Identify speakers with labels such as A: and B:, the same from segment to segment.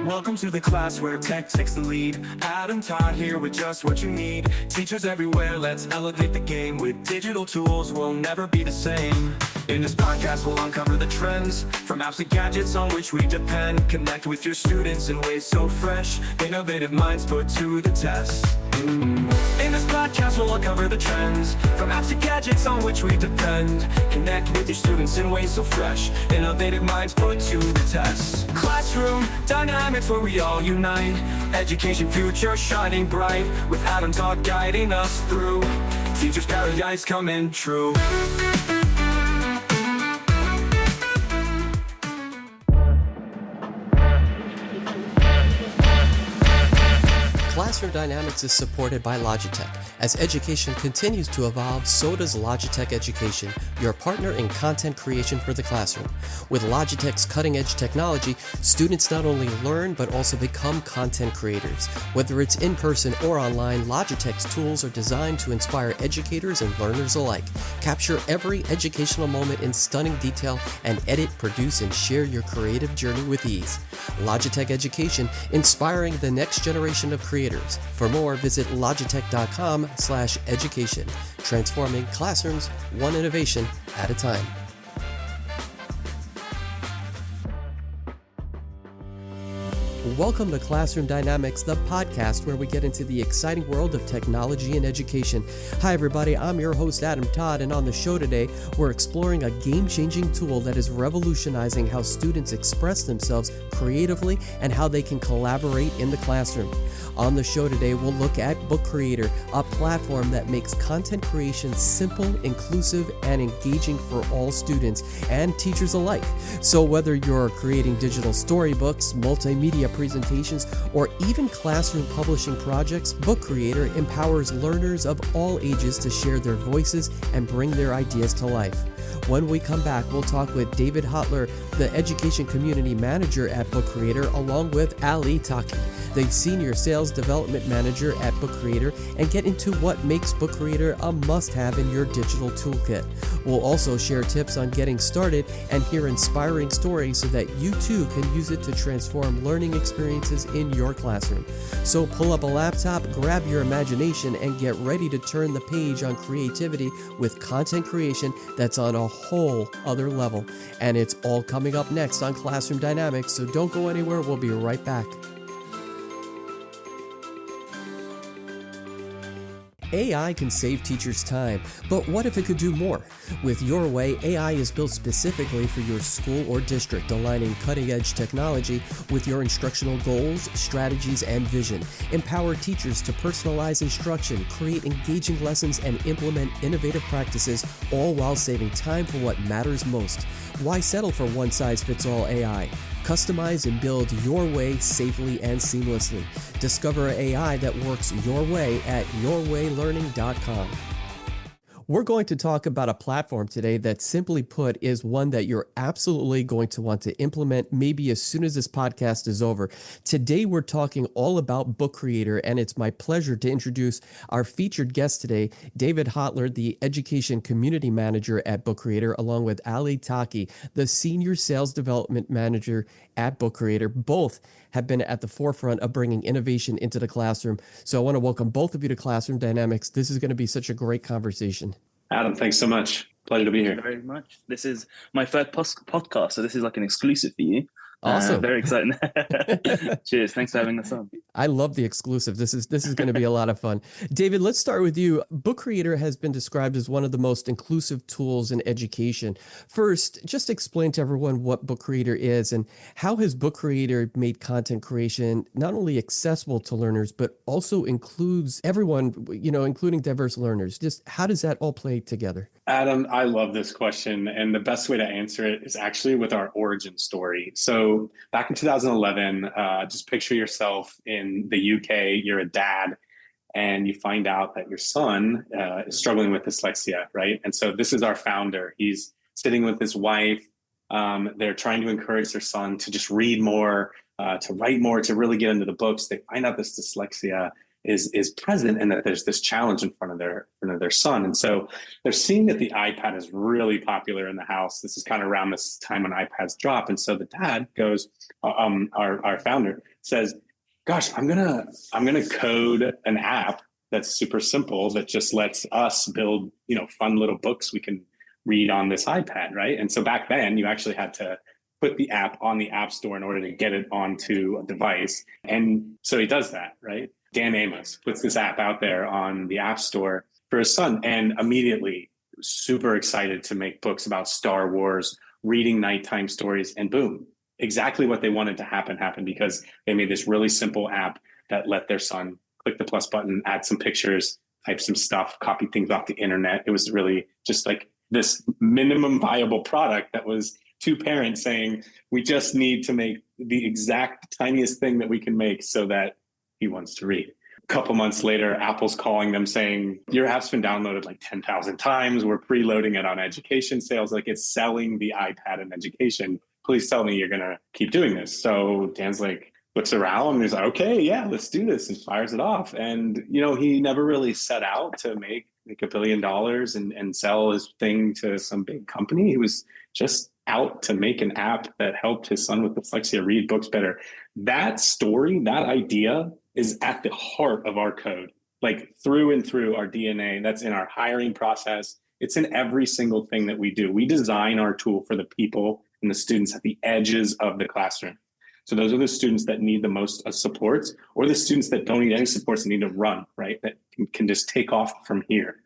A: Welcome to the class where tech takes the lead. Adam Todd here with just what you need. Teachers everywhere, let's elevate the game. With digital tools, we'll never be the same. In this podcast, we'll uncover the trends, from apps to gadgets on which we depend. Connect with your students in ways so fresh, innovative minds put to the test. In this podcast, we'll uncover the trends, from apps to gadgets on which we depend. Connect with your students in ways so fresh, innovative minds put to the test. Classroom dynamics where we all unite. Education future shining bright, with Adam Todd guiding us through. Teachers paradise coming true.
B: Classroom Dynamics is supported by Logitech. As education continues to evolve, so does Logitech Education, your partner in content creation for the classroom. With Logitech's cutting-edge technology, students not only learn but also become content creators. Whether it's in person or online, Logitech's tools are designed to inspire educators and learners alike. Capture every educational moment in stunning detail and edit, produce, and share your creative journey with ease. Logitech Education, inspiring the next generation of creators. For more, visit logitech.com/education, transforming classrooms one innovation at a time. Welcome to Classroom Dynamics, the podcast where we get into the exciting world of technology and education. Hi everybody, I'm your host Adam Todd, and on the show today, we're exploring a game-changing tool that is revolutionizing how students express themselves creatively and how they can collaborate in the classroom. On the show today, we'll look at Book Creator, a platform that makes content creation simple, inclusive, and engaging for all students and teachers alike. So whether you're creating digital storybooks, multimedia presentations, or even classroom publishing projects, Book Creator empowers learners of all ages to share their voices and bring their ideas to life. When we come back, we'll talk with David Hotler, the Education Community Manager at Book Creator, along with Ali Taki, the Senior Sales Development Manager at Book Creator, and get into what makes Book Creator a must-have in your digital toolkit. We'll also share tips on getting started and hear inspiring stories so that you too can use it to transform learning experiences in your classroom. So pull up a laptop, grab your imagination, and get ready to turn the page on creativity with content creation that's on a whole other level. And it's all coming up next on Classroom Dynamics, so don't go anywhere. We'll be right back. AI can save teachers time, but what if it could do more? With Your Way, AI is built specifically for your school or district, aligning cutting-edge technology with your instructional goals, strategies, and vision. Empower teachers to personalize instruction, create engaging lessons, and implement innovative practices, all while saving time for what matters most. Why settle for one-size-fits-all AI? Customize and build your way safely and seamlessly. Discover AI that works your way at yourwaylearning.com. We're going to talk about a platform today that, simply put, is one that you're absolutely going to want to implement maybe as soon as this podcast is over. Today, we're talking all about Book Creator, and it's my pleasure to introduce our featured guest today, David Hotler, the Education Community Manager at Book Creator, along with Ali Taki, the Senior Sales Development Manager at Book Creator. Both have been at the forefront of bringing innovation into the classroom. So I want to welcome both of you to Classroom Dynamics. This is going to be such a great conversation.
C: Adam, thanks so much. Pleasure to be here.
D: Thank you very much. This is my third podcast, so this is like an exclusive for you.
B: Awesome.
D: Very exciting. Cheers. Thanks for having us on.
B: I love the exclusive. This is going to be a lot of fun. David, let's start with you. Book Creator has been described as one of the most inclusive tools in education. First, just explain to everyone what Book Creator is and how has Book Creator made content creation not only accessible to learners, but also includes everyone, including diverse learners. Just how does that all play together?
C: Adam, I love this question. And the best way to answer it is actually with our origin story. So back in 2011, just picture yourself in the UK, you're a dad, and you find out that your son is struggling with dyslexia, right? And so this is our founder. He's sitting with his wife. They're trying to encourage their son to just read more, to write more, to really get into the books. They find out this dyslexia. is present, and that there's this challenge in front of their son. And so they're seeing that the iPad is really popular in the house. This is kind of around this time when iPads drop. And so the dad goes, our founder says, gosh, I'm gonna code an app that's super simple that just lets us build, fun little books we can read on this iPad, right? And so back then you actually had to put the app on the App Store in order to get it onto a device. And so he does that, right? Dan Amos puts this app out there on the App Store for his son, and immediately super excited to make books about Star Wars, reading nighttime stories, and boom, exactly what they wanted to happen happened, because they made this really simple app that let their son click the plus button, add some pictures, type some stuff, copy things off the internet. It was really just like this minimum viable product that was two parents saying, we just need to make the exact tiniest thing that we can make so that he wants to read. A couple months later, Apple's calling them saying, your app's been downloaded like 10,000 times. We're preloading it on education sales. Like, it's selling the iPad in education. Please tell me you're going to keep doing this. So Dan's like, looks around and he's like, okay, yeah, let's do this, and fires it off. And, he never really set out to make $1 billion and sell his thing to some big company. He was just out to make an app that helped his son with dyslexia read books better. That story, that idea is at the heart of our code, like through and through our DNA. That's in our hiring process. It's in every single thing that we do. We design our tool for the people and the students at the edges of the classroom. So those are the students that need the most supports, or the students that don't need any supports and need to run, right? That can just take off from here.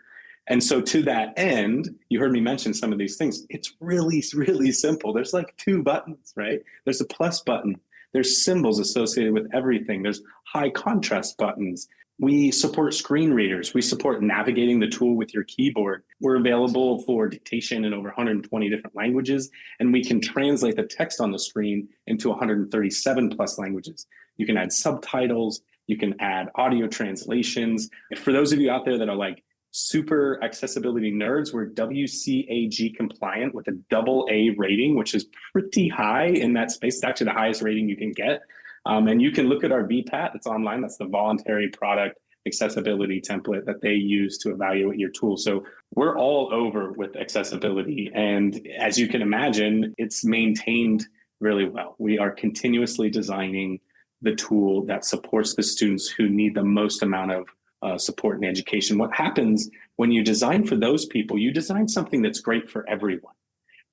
C: And so to that end, you heard me mention some of these things. It's really, really simple. There's like 2 buttons, right? There's a plus button. There's symbols associated with everything. There's high contrast buttons. We support screen readers. We support navigating the tool with your keyboard. We're available for dictation in over 120 different languages, and we can translate the text on the screen into 137 plus languages. You can add subtitles. You can add audio translations. For those of you out there that are like super accessibility nerds, we're WCAG compliant with a AA rating, which is pretty high in that space. It's actually the highest rating you can get. And you can look at our VPAT. It's online. That's the voluntary product accessibility template that they use to evaluate your tool. So we're all over with accessibility. And as you can imagine, it's maintained really well. We are continuously designing the tool that supports the students who need the most amount of support in education. What happens when you design for those people, you design something that's great for everyone.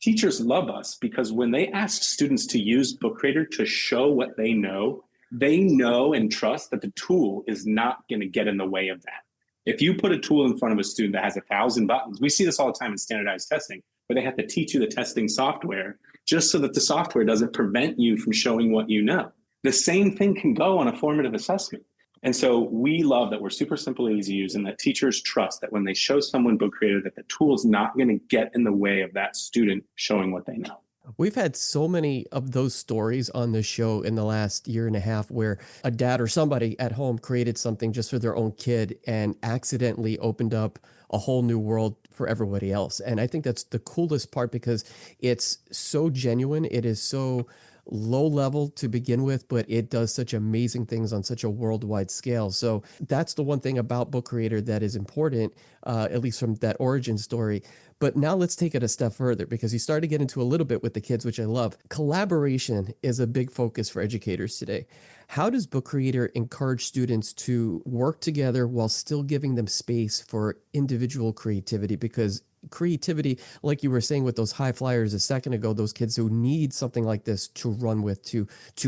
C: Teachers love us because when they ask students to use Book Creator to show what they know and trust that the tool is not going to get in the way of that. If you put a tool in front of a student that has 1,000 buttons, we see this all the time in standardized testing, where they have to teach you the testing software just so that the software doesn't prevent you from showing what you know. The same thing can go on a formative assessment. And so we love that we're super simple and easy to use, and that teachers trust that when they show someone Book Creator, that the tool is not going to get in the way of that student showing what they know.
B: We've had so many of those stories on the show in the last year and a half where a dad or somebody at home created something just for their own kid and accidentally opened up a whole new world for everybody else. And I think that's the coolest part because it's so genuine. It is so low level to begin with, but it does such amazing things on such a worldwide scale. So that's the one thing about Book Creator that is important, at least from that origin story. But now let's take it a step further, because you started to get into a little bit with the kids, which I love. Collaboration is a big focus for educators today. How does Book Creator encourage students to work together while still giving them space for individual creativity? Because creativity, like you were saying with those high flyers a second ago, those kids who need something like this to run with, to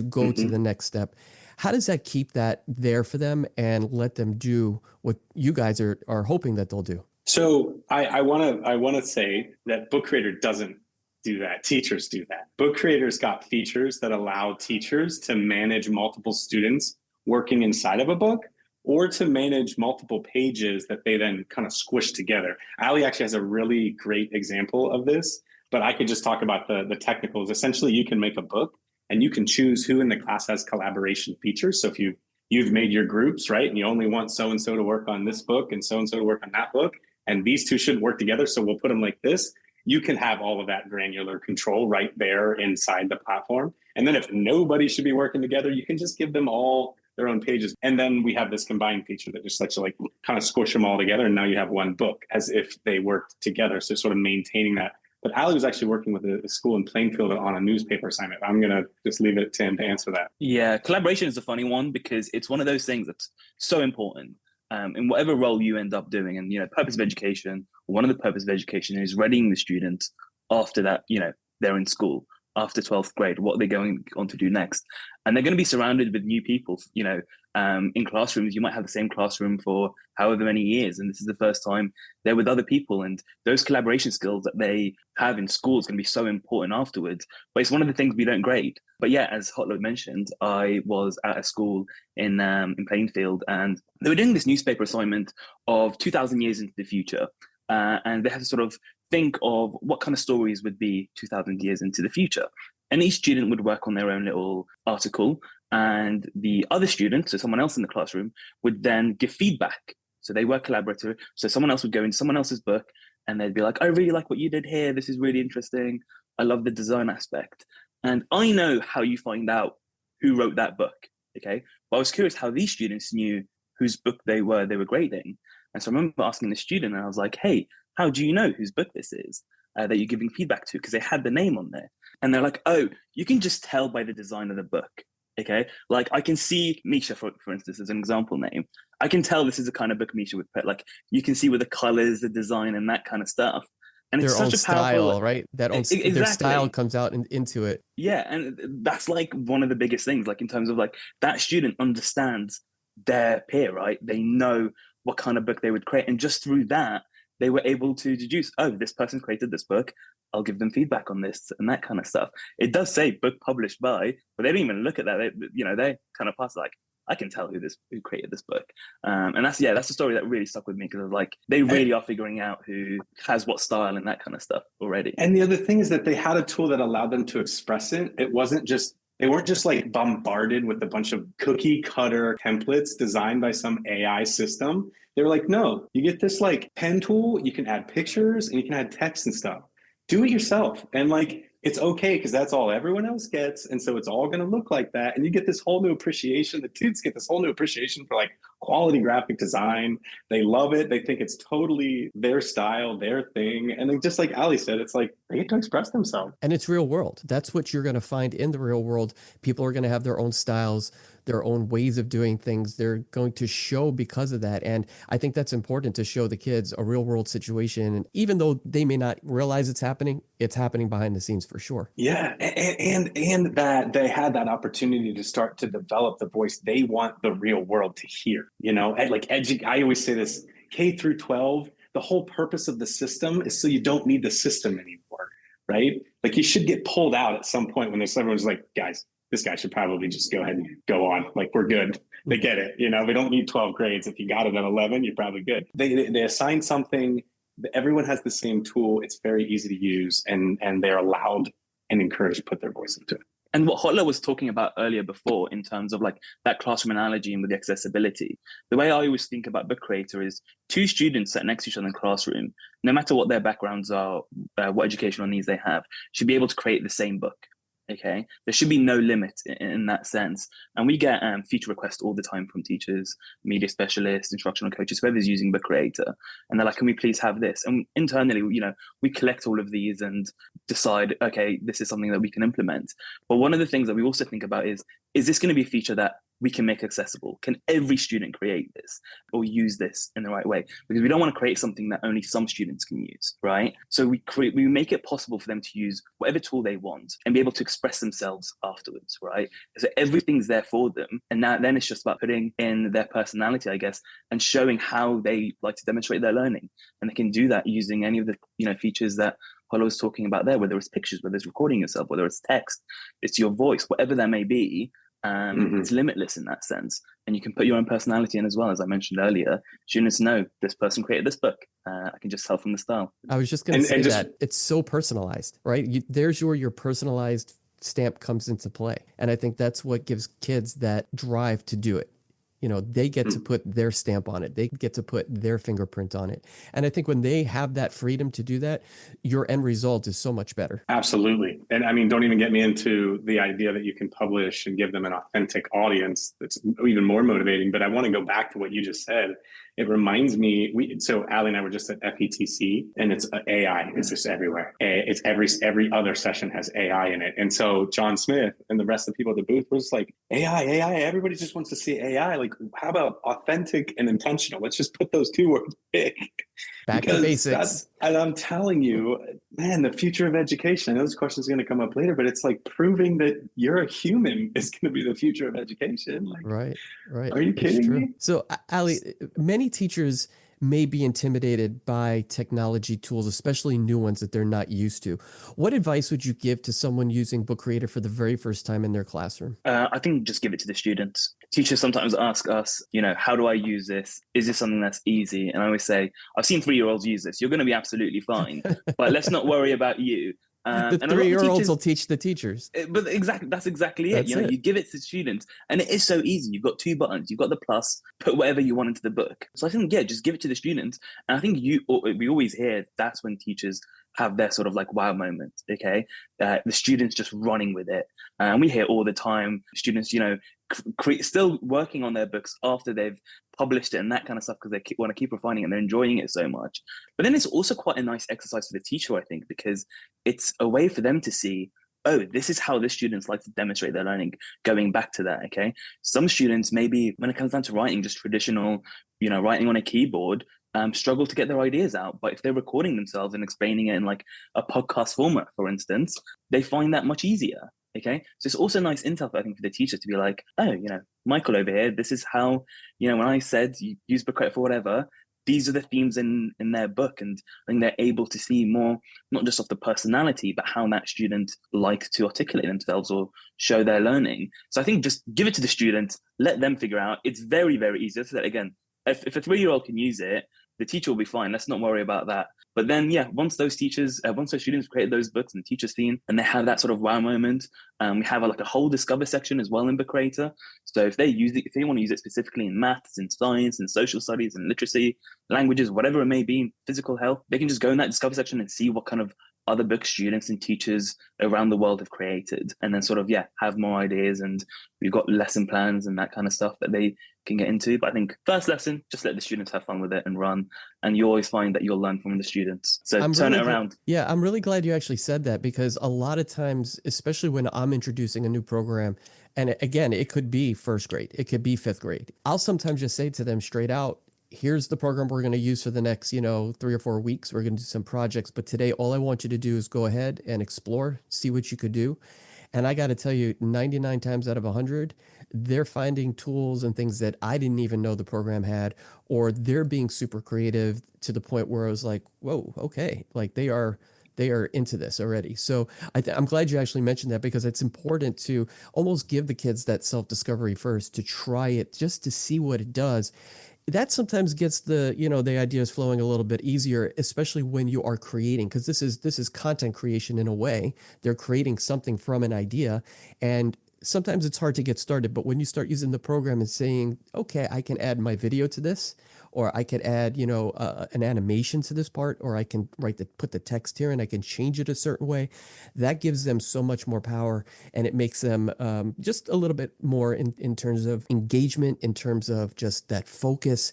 B: go to the next step, how does that keep that there for them and let them do what you guys are hoping that they'll do?
C: So I want to say that Book Creator doesn't do that. Teachers do that. Book Creator's got features that allow teachers to manage multiple students working inside of a book, or to manage multiple pages that they then kind of squish together. Ali actually has a really great example of this, but I could just talk about the technicals. Essentially, you can make a book and you can choose who in the class has collaboration features. So if you've made your groups, right, and you only want so-and-so to work on this book and so-and-so to work on that book, and these two shouldn't work together, so we'll put them like this, you can have all of that granular control right there inside the platform. And then if nobody should be working together, you can just give them all their own pages. And then we have this combined feature that just lets you like kind of squish them all together. And now you have one book as if they worked together. So sort of maintaining that. But Ali was actually working with a school in Plainfield on a newspaper assignment. I'm going to just leave it to him to answer that.
D: Yeah, collaboration is a funny one because it's one of those things that's so important in whatever role you end up doing. And, purpose of education, one of the purpose of education is readying the students after that, they're in school, after 12th grade, what they're going on to do next. And they're going to be surrounded with new people, in classrooms. You might have the same classroom for however many years, and this is the first time they're with other people. And those collaboration skills that they have in school is going to be so important afterwards. But it's one of the things we don't grade. But yeah, as Hotlo mentioned, I was at a school in Plainfield, and they were doing this newspaper assignment of 2,000 years into the future. And they had to sort of think of what kind of stories would be 2,000 years into the future. And each student would work on their own little article, and the other student, so someone else in the classroom, would then give feedback. So they work collaboratively. So someone else would go into someone else's book and they'd be like, I really like what you did here. This is really interesting. I love the design aspect. And I know how you find out who wrote that book, okay? But I was curious how these students knew whose book they were grading. And so I remember asking the student, and I was like, hey, how do you know whose book this is that you're giving feedback to? Because they had the name on there. And they're like, oh, you can just tell by the design of the book, okay? Like I can see Misha, for instance, as an example name. I can tell this is the kind of book Misha would put. Like you can see with the colors, the design, and that kind of stuff. And
B: their
D: it's
B: own
D: such a powerful
B: style, right? That own
D: exactly.
B: Their style comes out into it.
D: Yeah, and that's like one of the biggest things, like in terms of like that student understands their peer, right? They know what kind of book they would create. And just through that, they were able to deduce, oh, this person created this book. I'll give them feedback on this and that kind of stuff. It does say book published by, but they don't even look at that. They kind of pass like, I can tell who created this book. And that's the story that really stuck with me, because like they really are figuring out who has what style and that kind of stuff already.
C: And the other thing is that they had a tool that allowed them to express it. They weren't just like bombarded with a bunch of cookie cutter templates designed by some AI system. They were like, no, you get this like pen tool, you can add pictures and you can add text and stuff. Do it yourself. And like, it's okay because that's all everyone else gets. And so it's all going to look like that. And you get this whole new appreciation. The kids get this whole new appreciation for like quality graphic design. They love it. They think it's totally their style, their thing. And then just like Ali said, it's like they get to express themselves.
B: And it's real world. That's what you're going to find in the real world. People are going to have their own styles, their own ways of doing things. They're going to show because of that. And I think that's important to show the kids a real world situation. And even though they may not realize it's happening behind the scenes for sure.
C: Yeah. And that they had that opportunity to start to develop the voice they want the real world to hear, I always say this, K through 12, the whole purpose of the system is so you don't need the system anymore, right? Like you should get pulled out at some point when everyone's like, guys, this guy should probably just go ahead and go on. Like we're good. They get it. We don't need 12 grades. If you got it at 11, you're probably good. They assign something. Everyone has the same tool. It's very easy to use, and they're allowed and encouraged to put their voice into it.
D: And what Hotler was talking about earlier before in terms of like that classroom analogy and with the accessibility, the way I always think about book creator is two students sat next to each other in the classroom, no matter what their backgrounds are, what educational needs they have, should be able to create the same book. Okay, there should be no limit in that sense. And we get feature requests all the time from teachers, media specialists, instructional coaches, whoever's using Book Creator. And they're like, can we please have this? And internally, we collect all of these and decide, okay, this is something that we can implement. But one of the things that we also think about is this going to be a feature that we can make accessible? Can every student create this or use this in the right way? Because we don't want to create something that only some students can use, right? So we make it possible for them to use whatever tool they want and be able to express themselves afterwards, right? So everything's there for them. And then it's just about putting in their personality, I guess, and showing how they like to demonstrate their learning. And they can do that using any of the features that Holo was talking about there, whether it's pictures, whether it's recording yourself, whether it's text, it's your voice, whatever that may be. It's limitless in that sense, and you can put your own personality in as well. As I mentioned earlier, students know this person created this book. I can just tell from the style.
B: I was just going to say that it's so personalized, right? There's your personalized stamp comes into play, and I think that's what gives kids that drive to do it. they get to put their stamp on it. They get to put their fingerprint on it. And I think when they have that freedom to do that, your end result is so much better.
C: Absolutely. And I mean, don't even get me into the idea that you can publish and give them an authentic audience. That's even more motivating. But I want to go back to what you just said. It reminds me, so Ali and I were just at FETC, and it's AI. It's just everywhere. It's every other session has AI in it. And so John Smith and the rest of the people at the booth were just like, AI. Everybody just wants to see AI. Like, how about authentic and intentional? Let's just put those two words big.
B: Back to basics.
C: And I'm telling you, man, the future of education, I know this question is going to come up later, but it's like proving that you're a human is going to be the future of education. Like,
B: right.
C: Are you kidding me?
B: So, Ali, many teachers may be intimidated by technology tools, especially new ones that they're not used to. What advice would you give to someone using Book Creator for the very first time in their classroom?
D: I think just give it to the students. Teachers sometimes ask us, how do I use this? Is this something that's easy? And I always say, I've seen 3-year-olds use this. You're going to be absolutely fine, but let's not worry about you.
B: The 3-year-olds will teach the teachers.
D: But that's exactly it. You give it to students, and it is so easy. You've got 2 buttons. You've got the plus, put whatever you want into the book. So I think, just give it to the students. And I think we always hear that's when teachers have their sort of like wow moment, okay? The students just running with it. And we hear all the time, students, still working on their books after they've published it and that kind of stuff because they want to keep refining it and they're enjoying it so much. But then it's also quite a nice exercise for the teacher, I think, because it's a way for them to see, oh, this is how the students like to demonstrate their learning, going back to that, okay? Some students, maybe when it comes down to writing, just traditional, writing on a keyboard, struggle to get their ideas out. But if they're recording themselves and explaining it in like a podcast format, for instance, they find that much easier. Okay. So it's also nice intel, I think, for the teacher to be like, oh, Michael over here, this is how, when I said you use Book Credit for whatever, these are the themes in their book. And I think they're able to see more, not just of the personality, but how that student likes to articulate themselves or show their learning. So I think just give it to the students, let them figure out. It's very, very easy. So that, again, if a 3-year-old can use it, the teacher will be fine. Let's not worry about that. But then, once those students create those books and teachers seen, and they have that sort of wow moment, we have a whole discover section as well in Book Creator. So if they want to use it specifically in maths, in science, in social studies, and literacy, languages, whatever it may be, physical health, they can just go in that discover section and see what kind of other books students and teachers around the world have created, and then sort of have more ideas. And we've got lesson plans and that kind of stuff that they can get into. But I think first lesson, just let the students have fun with it and run, and you always find that you'll learn from the students. So turn it around.
B: I'm really glad you actually said that, because a lot of times, especially when I'm introducing a new program, and again, it could be first grade, it could be 5th grade, I'll sometimes just say to them straight out, here's the program we're going to use for the next, 3 or 4 weeks. We're going to do some projects, but today all I want you to do is go ahead and explore, see what you could do. And I got to tell you, 99 times out of 100, they're finding tools and things that I didn't even know the program had, or they're being super creative to the point where I was like, whoa, okay. Like they are into this already. So I'm glad you actually mentioned that, because it's important to almost give the kids that self-discovery first, to try it just to see what it does. That sometimes gets the ideas flowing a little bit easier, especially when you are creating, because this is content creation in a way. They're creating something from an idea, and sometimes it's hard to get started. But when you start using the program and saying, okay, I can add my video to this, or I could add, an animation to this part, or I can put the text here and I can change it a certain way. That gives them so much more power, and it makes them just a little bit more in terms of engagement, in terms of just that focus.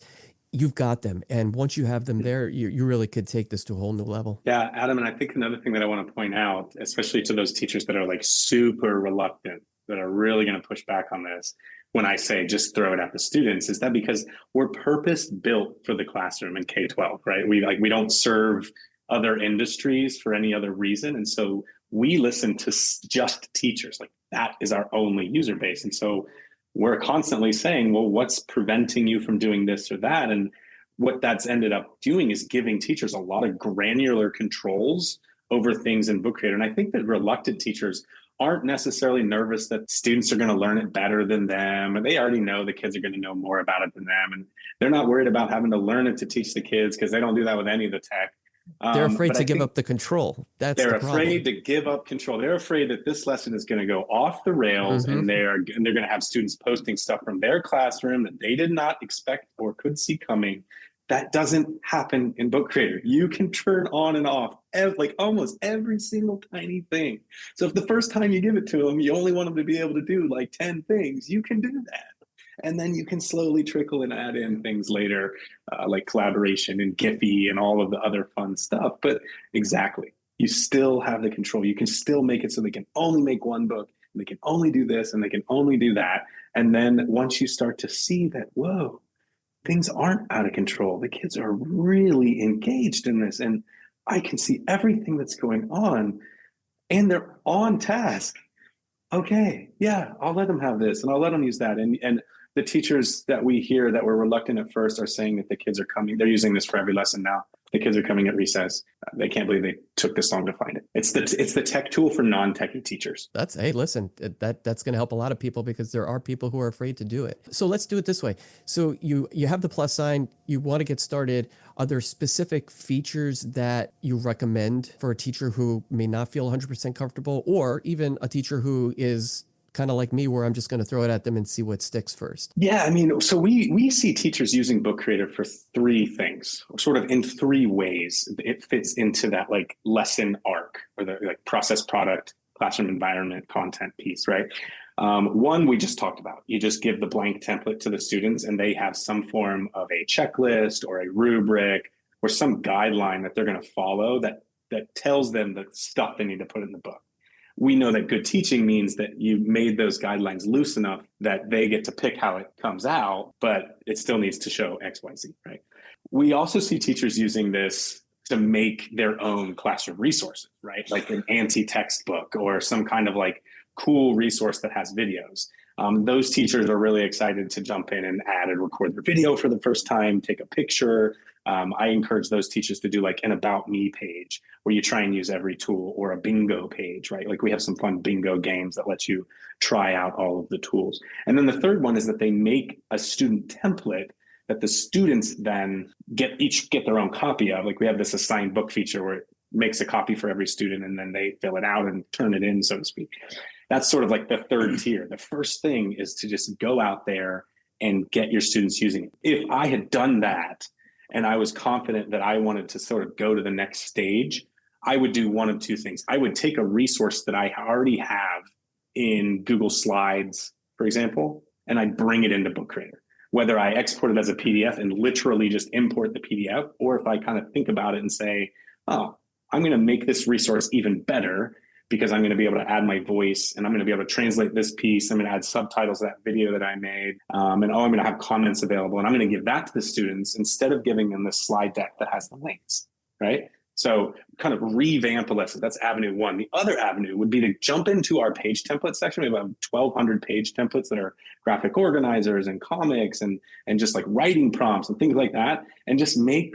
B: You've got them. And once you have them there, you really could take this to a whole new level.
C: Yeah, Adam, and I think another thing that I want to point out, especially to those teachers that are like super reluctant, that are really going to push back on this, when I say just throw it at the students, is that because we're purpose built for the classroom in K-12, right? We don't serve other industries for any other reason. And so we listen to just teachers. Like that is our only user base. And so we're constantly saying, well, what's preventing you from doing this or that? And what that's ended up doing is giving teachers a lot of granular controls over things in Book Creator. And I think that reluctant teachers aren't necessarily nervous that students are going to learn it better than them, and they already know the kids are going to know more about it than them, and they're not worried about having to learn it to teach the kids, because they don't do that with any of the tech.
B: They're afraid
C: But
B: to
C: I
B: give
C: think
B: up the control. That's
C: they're
B: the problem.
C: afraid to give up control. They're afraid that this lesson is going to go off the rails,
B: Mhm.
C: and they're going to have students posting stuff from their classroom that they did not expect or could see coming. That doesn't happen in Book Creator. You can turn on and off like almost every single tiny thing. So if the first time you give it to them, you only want them to be able to do like 10 things, you can do that. And then you can slowly trickle and add in things later, like collaboration and Giphy and all of the other fun stuff. But exactly, you still have the control. You can still make it so they can only make one book, and they can only do this, and they can only do that. And then once you start to see that, whoa, things aren't out of control. The kids are really engaged in this, and I can see everything that's going on, and they're on task. Okay, yeah, I'll let them have this, and I'll let them use that. And the teachers that we hear that were reluctant at first are saying that the kids are coming. They're using this for every lesson now. The kids are coming at recess. They can't believe they took this long to find it. It's the tech tool for non-techie teachers.
B: Hey, listen, that's going to help a lot of people because there are people who are afraid to do it. So let's do it this way. So you have the plus sign, you want to get started. Are there specific features that you recommend for a teacher who may not feel 100% comfortable, or even a teacher who is kind of like me, where I'm just going to throw it at them and see what sticks first?
C: Yeah, I mean, so we see teachers using Book Creator for three things, sort of in three ways. It fits into that like lesson arc, or the like process, product, classroom environment, content piece, right? One we just talked about. You just give the blank template to the students, and they have some form of a checklist or a rubric or some guideline that they're going to follow that tells them the stuff they need to put in the book. We know that good teaching means that you made those guidelines loose enough that they get to pick how it comes out, but it still needs to show X, Y, Z, right? We also see teachers using this to make their own classroom resources, right? Like an anti-textbook or some kind of like cool resource that has videos. Those teachers are really excited to jump in and add and record their video for the first time, take a picture. I encourage those teachers to do like an About Me page where you try and use every tool, or a bingo page, right? Like we have some fun bingo games that let you try out all of the tools. And then the third one is that they make a student template that the students then get their own copy of. Like we have this assigned book feature where it makes a copy for every student, and then they fill it out and turn it in, so to speak. That's sort of like the third tier. The first thing is to just go out there and get your students using it. If I had done that, and I was confident that I wanted to sort of go to the next stage, I would do one of two things. I would take a resource that I already have in Google Slides, for example, and I'd bring it into Book Creator. Whether I export it as a PDF and literally just import the PDF, or if I kind of think about it and say, oh, I'm going to make this resource even better because I'm going to be able to add my voice, and I'm going to be able to translate this piece. I'm going to add subtitles to that video that I made. I'm going to have comments available, and I'm going to give that to the students instead of giving them this slide deck that has the links, right? So kind of revamp a lesson. That's avenue one. The other avenue would be to jump into our page template section. We have about 1,200 page templates that are graphic organizers and comics and just like writing prompts and things like that. And just make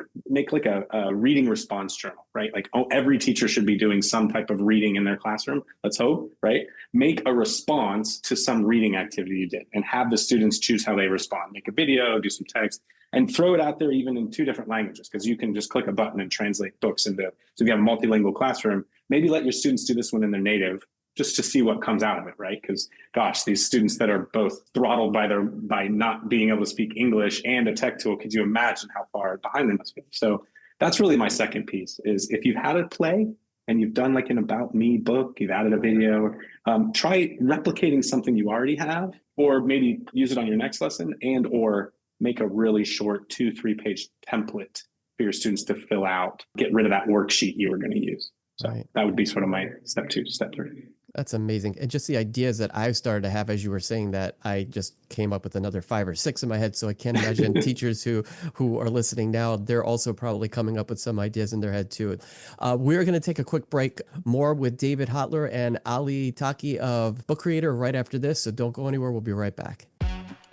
C: like a reading response journal, right? Like, oh, every teacher should be doing some type of reading in their classroom. Let's hope, right? Make a response to some reading activity you did and have the students choose how they respond. Make a video, do some text, and throw it out there even in 2 different languages, because you can just click a button and translate books into, so if you have a multilingual classroom, maybe let your students do this one in their native just to see what comes out of it, right? Because gosh, these students that are both throttled by not being able to speak English and a tech tool, could you imagine how far behind they must be? So that's really my second piece, is if you've had it play and you've done like an About Me book, you've added a video, try replicating something you already have, or maybe use it on your next lesson, and or make a really short 2-3 page template for your students to fill out, get rid of that worksheet you were going to use. So right. That would be sort of my step 2, step 3.
B: That's amazing. And just the ideas that I've started to have as you were saying that, I just came up with another 5 or 6 in my head. So I can't imagine teachers who are listening now, they're also probably coming up with some ideas in their head too. We're going to take a quick break. More with David Hotler and Ali Taki of Book Creator right after this. So don't go anywhere. We'll be right back.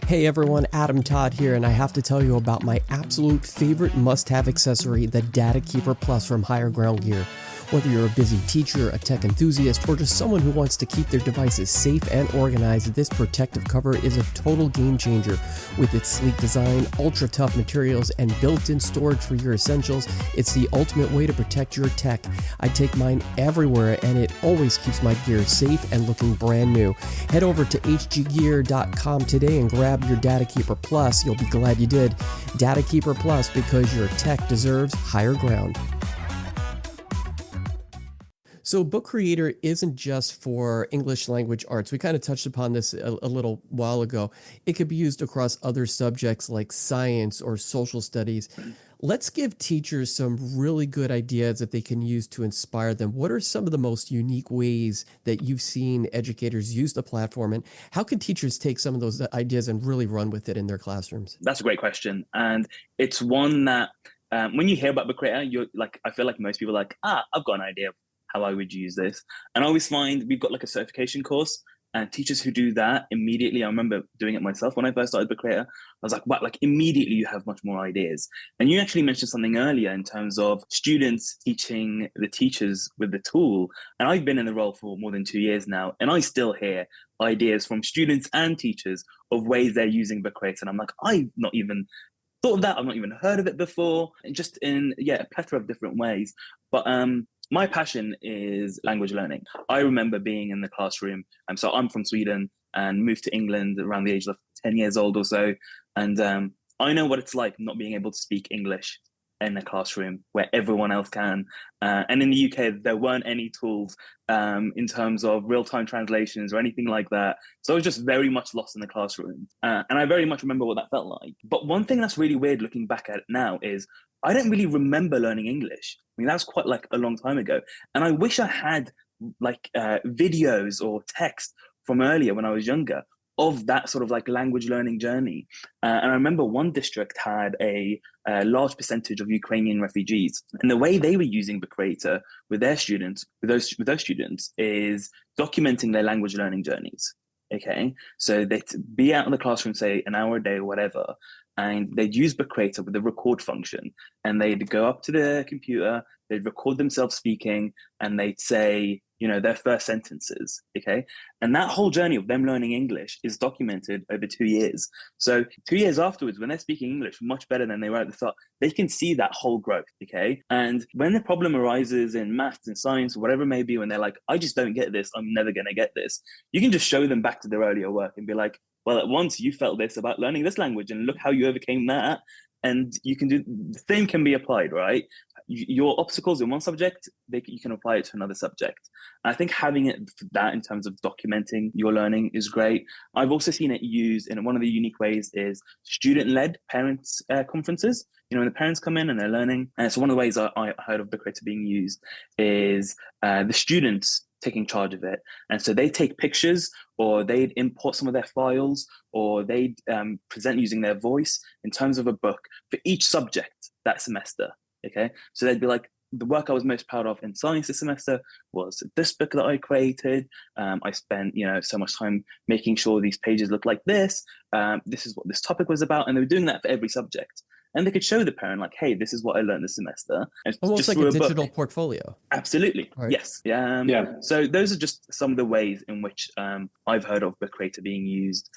B: Hey everyone, Adam Todd here, and I have to tell you about my absolute favorite must-have accessory, the Data Keeper Plus from Higher Ground Gear. Whether you're a busy teacher, a tech enthusiast, or just someone who wants to keep their devices safe and organized, this protective cover is a total game changer. With its sleek design, ultra-tough materials, and built-in storage for your essentials, it's the ultimate way to protect your tech. I take mine everywhere, and it always keeps my gear safe and looking brand new. Head over to hggear.com today and grab your Data Keeper Plus. You'll be glad you did. Data Keeper Plus, because your tech deserves higher ground. So Book Creator isn't just for English language arts. We kind of touched upon this a little while ago. It could be used across other subjects like science or social studies. Let's give teachers some really good ideas that they can use to inspire them. What are some of the most unique ways that you've seen educators use the platform, and how can teachers take some of those ideas and really run with it in their classrooms?
D: That's a great question. And it's one that when you hear about Book Creator, you're like, I feel like most people are like, I've got an idea of how I would use this. And I always find we've got like a certification course, and teachers who do that immediately, I remember doing it myself when I first started Book Creator, I was like, wow, like immediately you have much more ideas. And you actually mentioned something earlier in terms of students teaching the teachers with the tool. And I've been in the role for more than 2 years now, and I still hear ideas from students and teachers of ways they're using Book Creator. And I'm like, I've not even thought of that. I've not even heard of it before. And just in, a plethora of different ways. But my passion is language learning. I remember being in the classroom. So I'm from Sweden and moved to England around the age of 10 years old or so. And I know what it's like not being able to speak English in a classroom where everyone else can. And in the UK, there weren't any tools in terms of real-time translations or anything like that. So I was just very much lost in the classroom. And I very much remember what that felt like. But one thing that's really weird looking back at it now is I don't really remember learning English. I mean, that was quite like a long time ago. And I wish I had like videos or text from earlier when I was younger of that sort of like language learning journey. And I remember one district had a large percentage of Ukrainian refugees. And the way they were using Book Creator with their students, with those students, is documenting their language learning journeys. Okay, so they'd be out in the classroom, say an hour a day or whatever, and they'd use Book Creator with the record function, and they'd go up to the computer, they'd record themselves speaking, and they'd say, their first sentences, okay? And that whole journey of them learning English is documented over 2 years. So 2 years afterwards, when they're speaking English much better than they were at the start, they can see that whole growth, okay? And when the problem arises in maths and science, or whatever it may be, when they're like, I just don't get this, I'm never gonna get this, you can just show them back to their earlier work and be like, well, at once you felt this about learning this language, and look how you overcame that. And you can do, the same can be applied, right? Your obstacles in one subject, you can apply it to another subject. And I think having it that in terms of documenting your learning is great. I've also seen it used in one of the unique ways is student-led parents conferences. When the parents come in and they're learning. And so one of the ways I heard of Book Creator being used is the students taking charge of it. And so they take pictures, or they'd import some of their files, or they'd present using their voice in terms of a book for each subject that semester. Okay, so they'd be like, the work I was most proud of in science this semester was this book that I created. I spent, so much time making sure these pages look like this. This is what this topic was about. And they were doing that for every subject. And they could show the parent like, hey, this is what I learned this semester. And
B: almost like a digital portfolio.
D: Absolutely.
B: Right.
D: Yes. So those are just some of the ways in which I've heard of Book Creator being used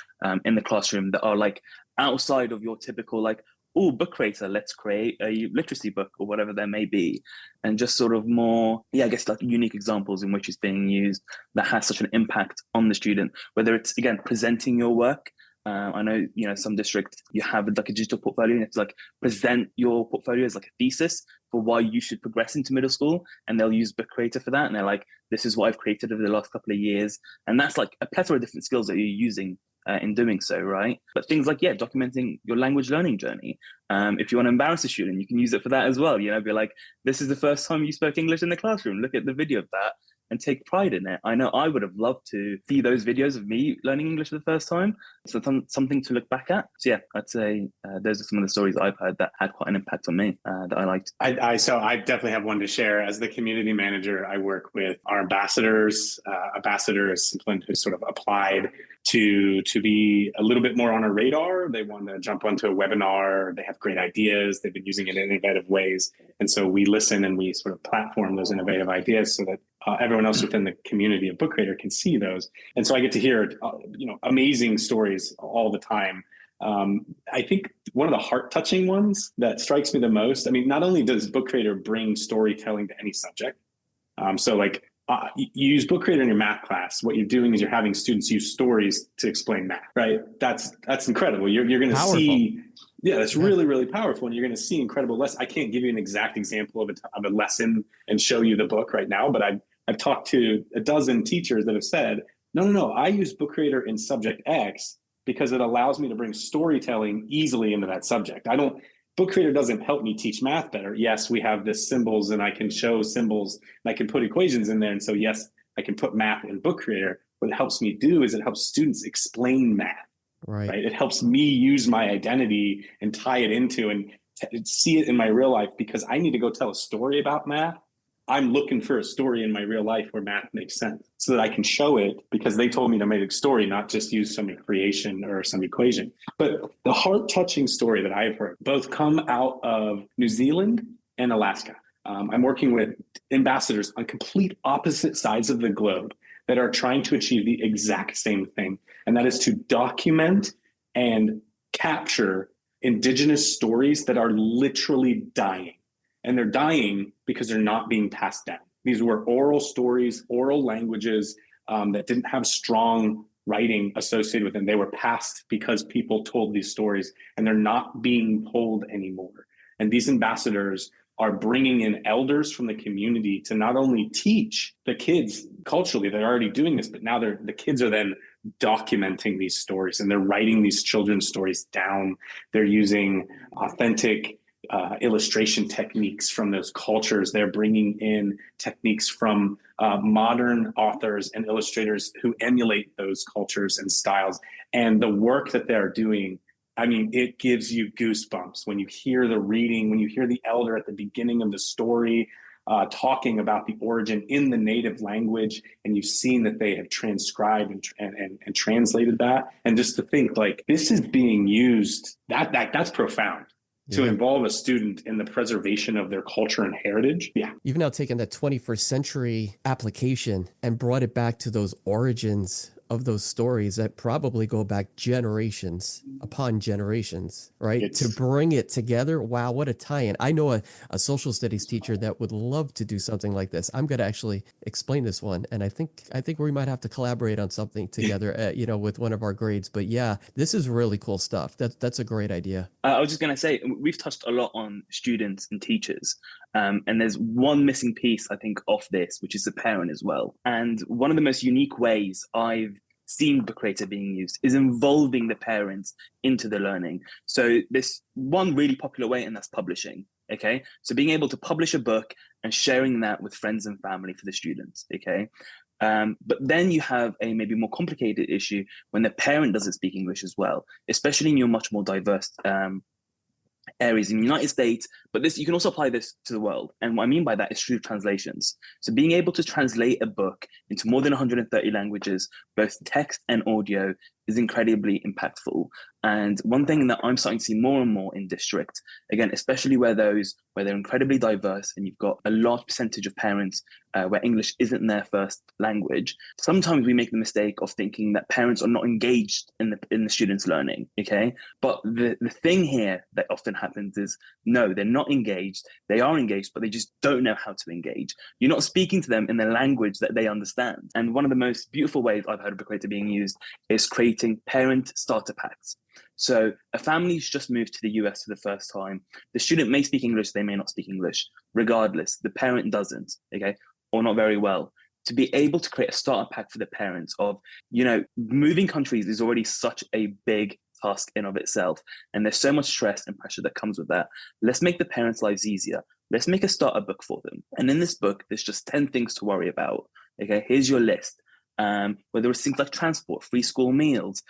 D: in the classroom that are like outside of your typical like, oh, Book Creator, let's create a literacy book or whatever there may be. And just sort of more, I guess like unique examples in which it's being used that has such an impact on the student, whether it's, again, presenting your work. I know, some districts, you have like a digital portfolio, and you have to like present your portfolio as like a thesis for why you should progress into middle school. And they'll use Book Creator for that. And they're like, this is what I've created over the last couple of years. And that's like a plethora of different skills that you're using in doing so, right? But things like, documenting your language learning journey. If you want to embarrass a student, you can use it for that as well. Be like, this is the first time you spoke English in the classroom. Look at the video of that. and take pride in it. I know I would have loved to see those videos of me learning English for the first time. So something to look back at. So yeah, I'd say those are some of the stories I've heard that had quite an impact on me that I liked.
C: So I definitely have one to share. As the community manager, I work with our ambassadors. Ambassador is someone who sort of applied to be a little bit more on our radar. They want to jump onto a webinar. They have great ideas. They've been using it in innovative ways. And so we listen and we sort of platform those innovative ideas so that everyone else within the community of Book Creator can see those. And so I get to hear, amazing stories all the time. I think one of the heart-touching ones that strikes me the most, I mean, not only does Book Creator bring storytelling to any subject, you use Book Creator in your math class. What you're doing is you're having students use stories to explain math, right? That's incredible. You're going to see, that's really, really powerful. And you're going to see incredible lessons. I can't give you an exact example of a lesson and show you the book right now, but I've talked to a dozen teachers that have said, no, I use Book Creator in subject X because it allows me to bring storytelling easily into that subject. Book Creator doesn't help me teach math better. Yes, we have the symbols and I can show symbols and I can put equations in there. And so yes, I can put math in Book Creator. What it helps me do is it helps students explain math, right? It helps me use my identity and tie it into and see it in my real life because I need to go tell a story about math. I'm looking for a story in my real life where math makes sense so that I can show it because they told me to make a story, not just use some creation or some equation. But the heart-touching story that I've heard both come out of New Zealand and Alaska. I'm working with ambassadors on complete opposite sides of the globe that are trying to achieve the exact same thing. And that is to document and capture Indigenous stories that are literally dying. And they're dying because they're not being passed down. These were oral stories, oral languages that didn't have strong writing associated with them. They were passed because people told these stories and they're not being told anymore. And these ambassadors are bringing in elders from the community to not only teach the kids culturally, they're already doing this, but now the kids are then documenting these stories and they're writing these children's stories down. They're using authentic illustration techniques from those cultures. They're bringing in techniques from modern authors and illustrators who emulate those cultures and styles. And the work that they're doing, I mean, it gives you goosebumps when you hear the reading, when you hear the elder at the beginning of the story talking about the origin in the native language, and you've seen that they have transcribed and translated that. And just to think like this is being used, that's profound. To involve a student in the preservation of their culture and heritage. Yeah.
B: You've now taken that 21st century application and brought it back to those origins of those stories that probably go back generations upon generations, right? To bring it together. Wow, what a tie-in. I know a social studies teacher that would love to do something like this. I'm going to actually explain this one. And I think we might have to collaborate on something together, with one of our grades. But yeah, this is really cool stuff. That's a great idea.
D: I was just going to say, we've touched a lot on students and teachers. And there's one missing piece, I think, of this, which is the parent as well. And one of the most unique ways I've seen Book Creator being used is involving the parents into the learning. So there's one really popular way, and that's publishing. Okay, so being able to publish a book and sharing that with friends and family for the students. Okay. But then you have a maybe more complicated issue when the parent doesn't speak English as well, especially in your much more diverse areas in the United States, but this you can also apply this to the world. And what I mean by that is through translations. So being able to translate a book into more than 130 languages, both text and audio, is incredibly impactful. And one thing that I'm starting to see more and more in district, again, especially where they're incredibly diverse and you've got a large percentage of parents where English isn't their first language, sometimes we make the mistake of thinking that parents are not engaged in the students' learning, okay? But the thing here that often happens is, no, they're not engaged. They are engaged, but they just don't know how to engage. You're not speaking to them in the language that they understand. And one of the most beautiful ways I've heard of Book Creator being used is creating parent starter packs. So a family's just moved to the US for the first time. The student may speak English, they may not speak English. Regardless, the parent doesn't, okay, or not very well. To be able to create a starter pack for the parents of, moving countries is already such a big task in of itself. And there's so much stress and pressure that comes with that. Let's make the parents' lives easier. Let's make a starter book for them. And in this book, there's just 10 things to worry about. Okay, here's your list. Whether it's things like transport, free school meals,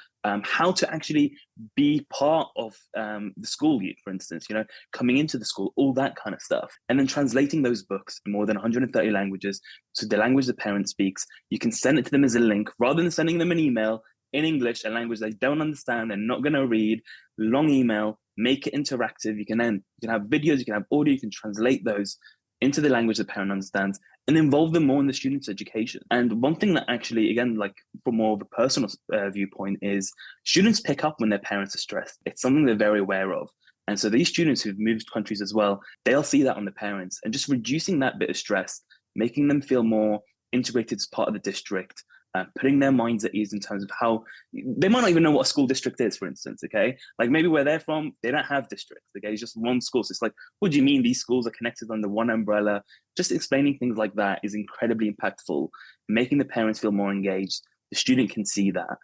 D: how to actually be part of the school year, for instance, coming into the school, all that kind of stuff. And then translating those books in more than 130 languages to the language the parent speaks. You can send it to them as a link rather than sending them an email in English, a language they don't understand and not going to read, long email, make it interactive. You can have videos, you can have audio, you can translate those into the language the parent understands and involve them more in the student's education. And one thing that actually, again, like from more of a personal viewpoint, is students pick up when their parents are stressed. It's something they're very aware of. And so these students who've moved countries as well, they'll see that on the parents, and just reducing that bit of stress, making them feel more integrated as part of the district, putting their minds at ease in terms of how they might not even know what a school district is, for instance. Okay, like maybe where they're from, they don't have districts. Okay, it's just one school. So it's like, what do you mean these schools are connected under one umbrella? Just explaining things like that is incredibly impactful, making the parents feel more engaged. The student can see that.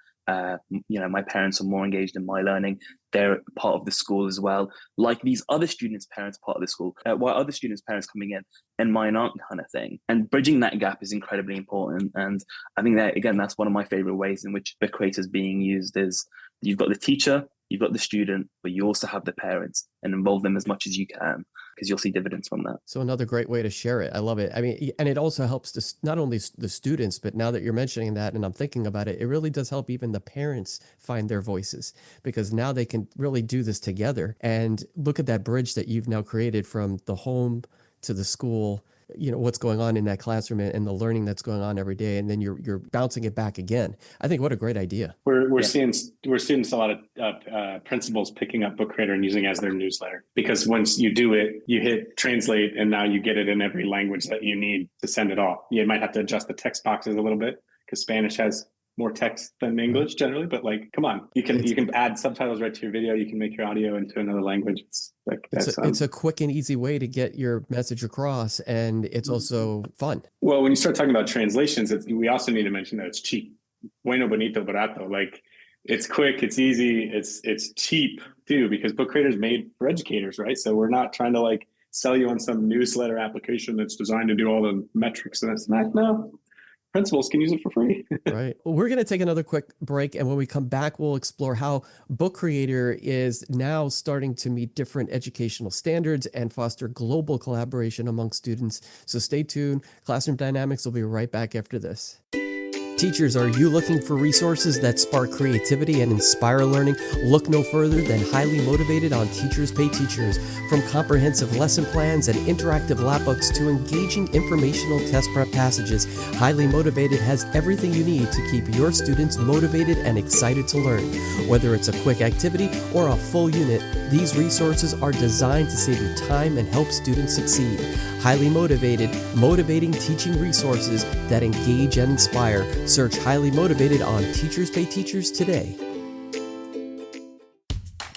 D: My parents are more engaged in my learning. They're part of the school as well. Like these other students' parents part of the school. Why other students' parents coming in and mine aren't, kind of thing. And bridging that gap is incredibly important. And I think that, again, that's one of my favorite ways in which Book Creator is being used is you've got the teacher, you've got the student, but you also have the parents, and involve them as much as you can, because you'll see dividends from that.
B: So another great way to share it. I love it. I mean, and it also helps to not only the students, but now that you're mentioning that and I'm thinking about it, it really does help even the parents find their voices, because now they can really do this together. And look at that bridge that you've now created from the home to the school, what's going on in that classroom and the learning that's going on every day. And then you're bouncing it back again. I think what a great idea.
C: We're seeing a lot of principals picking up Book Creator and using it as their newsletter, because once you do it, you hit translate and now you get it in every language that you need to send it off. You might have to adjust the text boxes a little bit because Spanish has more text than English generally, but like, come on, you can add subtitles right to your video. You can make your audio into another language. It's a quick and easy way to get your message across, and it's also fun. Well, when you start talking about translations, we also need to mention that it's cheap. Bueno, bonito, barato. Like, it's quick, it's easy, it's cheap too, because Book Creator is made for educators, right? So we're not trying to like sell you on some newsletter application that's designed to do all the metrics and it's not. No. Principals can use it for free. Right. Well, we're going to take another quick break. And when we come back, we'll explore how Book Creator is now starting to meet different educational standards and foster global collaboration among students. So stay tuned. Classroom Dynamics will be right back after this. Teachers, are you looking for resources that spark creativity and inspire learning? Look no further than Highly Motivated on Teachers Pay Teachers. From comprehensive lesson plans and interactive lab books to engaging informational test prep passages, Highly Motivated has everything you need to keep your students motivated and excited to learn. Whether it's a quick activity or a full unit, these resources are designed to save you time and help students succeed. Highly Motivated, motivating teaching resources that engage and inspire. Search Highly Motivated on Teachers Pay Teachers today.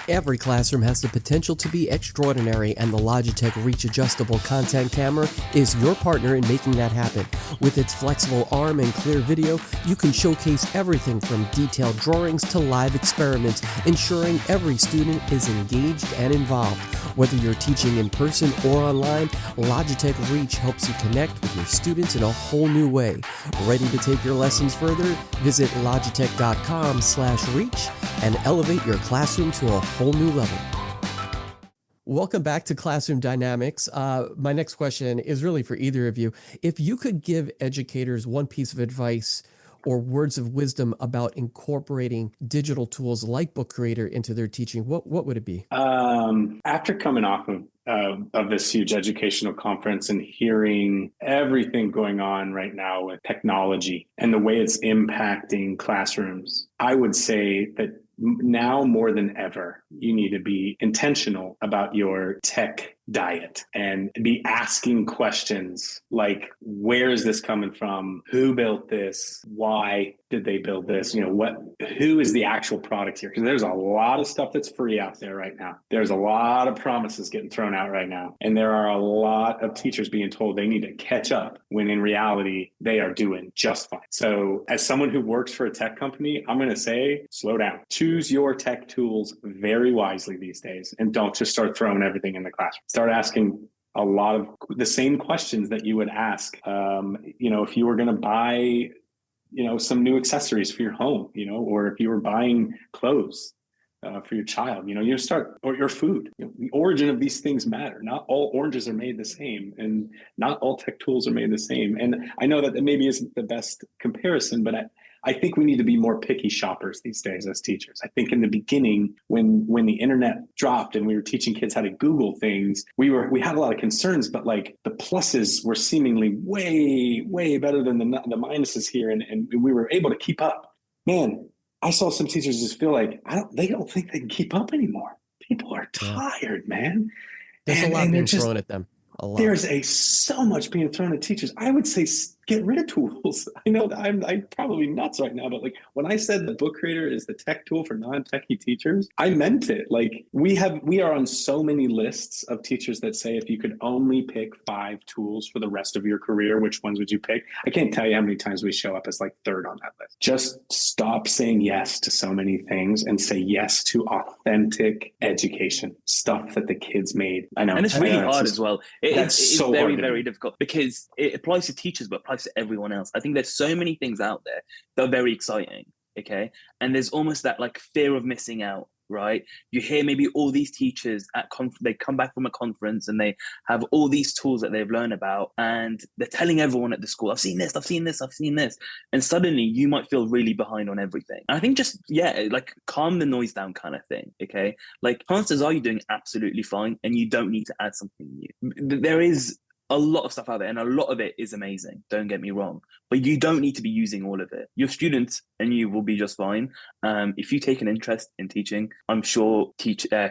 C: Every classroom has the potential to be extraordinary, and the Logitech Reach Adjustable Content Camera is your partner in making that happen. With its flexible arm and clear video, you can showcase everything from detailed drawings to live experiments, ensuring every student is engaged and involved. Whether you're teaching in person or online, Logitech Reach helps you connect with your students in a whole new way. Ready to take your lessons further? Visit logitech.com/reach and elevate your classroom to a whole new level. Welcome back to Classroom Dynamics. My next question is really for either of you. If you could give educators one piece of advice or words of wisdom about incorporating digital tools like Book Creator into their teaching, what would it be? After coming off of this huge educational conference and hearing everything going on right now with technology and the way it's impacting classrooms, I would say that now more than ever, you need to be intentional about your tech diet and be asking questions like, where is this coming from? Who built this? Why did they build this? Who is the actual product here? Because there's a lot of stuff that's free out there right now. There's a lot of promises getting thrown out right now. And there are a lot of teachers being told they need to catch up when in reality, they are doing just fine. So as someone who works for a tech company, I'm going to say, slow down. Choose your tech tools very wisely these days and don't just start throwing everything in the classroom. Start asking a lot of the same questions that you would ask, if you were going to buy, some new accessories for your home, or if you were buying clothes for your child, you start, or your food. The origin of these things matter. Not all oranges are made the same, and not all tech tools are made the same. And I know that maybe isn't the best comparison, but I think we need to be more picky shoppers these days as teachers. I think in the beginning, when the internet dropped and we were teaching kids how to Google things, we had a lot of concerns, but like the pluses were seemingly way, way better than the minuses here, and we were able to keep up. Man, I saw some teachers just feel like they don't think they can keep up anymore. People are tired, man.
B: There's a lot being thrown at them. A lot.
C: There's so much being thrown at teachers. I would say get rid of tools. I know that I'm probably nuts right now, but like when I said the book creator is the tech tool for non-techie teachers, I meant it. Like we are on so many lists of teachers that say if you could only pick 5 tools for the rest of your career, which ones would you pick? I can't tell you how many times we show up as like 3rd on that list. Just stop saying yes to so many things and say yes to authentic education, stuff that the kids made. I know.
D: And it's really hard as well. It's
C: so
D: very, very difficult because it applies to teachers, but applies to everyone else. I think there's so many things out there that are very exciting, okay? And there's almost that like fear of missing out, right? You hear maybe all these teachers at they come back from a conference and they have all these tools that they've learned about, and they're telling everyone at the school, I've seen this, I've seen this, I've seen this. And suddenly you might feel really behind on everything. And I think just, like calm the noise down kind of thing, okay? Like chances are you're doing absolutely fine and you don't need to add something new. There is a lot of stuff out there and a lot of it is amazing, don't get me wrong, but you don't need to be using all of it. Your students and you will be just fine. If you take an interest in teaching, I'm sure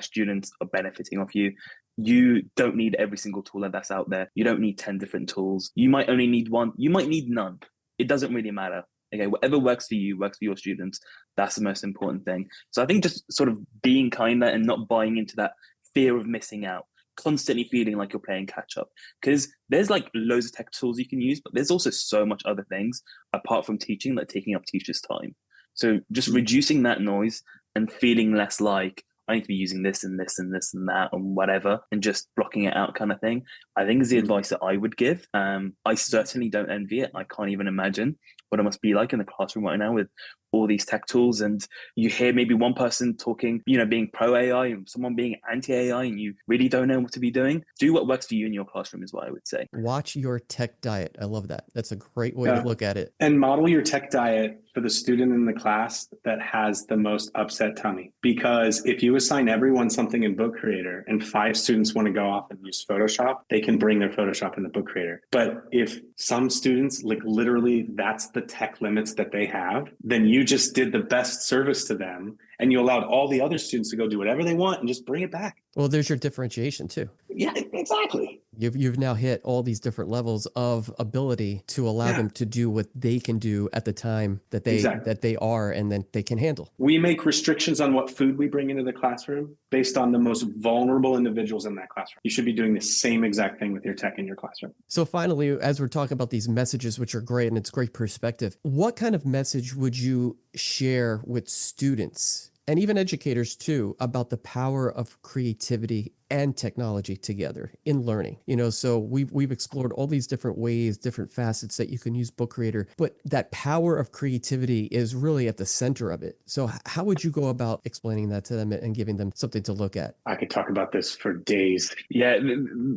D: students are benefiting off you. You don't need every single tool that's out there. You don't need 10 different tools. You might only need one. You might need none. It doesn't really matter. Okay, whatever works for you, works for your students. That's the most important thing. So I think just sort of being kinder and not buying into that fear of missing out, constantly feeling like you're playing catch up, because there's like loads of tech tools you can use, but there's also so much other things apart from teaching that are taking up teachers' time. So just reducing that noise and feeling less like I need to be using this and this and this and that and whatever, and just blocking it out kind of thing, I think is the advice that I would give. I certainly don't envy it. I can't even imagine what it must be like in the classroom right now with all these tech tools, and you hear maybe one person talking, being pro AI and someone being anti AI, and you really don't know what to be doing. Do what works for you in your classroom is what I would say.
B: Watch your tech diet. I love that. That's a great way to look at it.
C: And model your tech diet for the student in the class that has the most upset tummy. Because if you assign everyone something in Book Creator and 5 students want to go off and use Photoshop, they can bring their Photoshop in the Book Creator. But if some students, like literally that's the tech limits that they have, then you just did the best service to them and you allowed all the other students to go do whatever they want and just bring it back.
B: Well, there's your differentiation too.
C: Yeah, exactly.
B: You've now hit all these different levels of ability to allow them to do what they can do at the time that they are and then they can handle.
C: We make restrictions on what food we bring into the classroom based on the most vulnerable individuals in that classroom. You should be doing the same exact thing with your tech in your classroom.
B: So finally, as we're talking about these messages, which are great and it's great perspective, what kind of message would you share with students and even educators too, about the power of creativity and technology together in learning? So we've explored all these different ways, different facets that you can use Book Creator, but that power of creativity is really at the center of it. So how would you go about explaining that to them and giving them something to look at?
C: I could talk about this for days.
D: Yeah,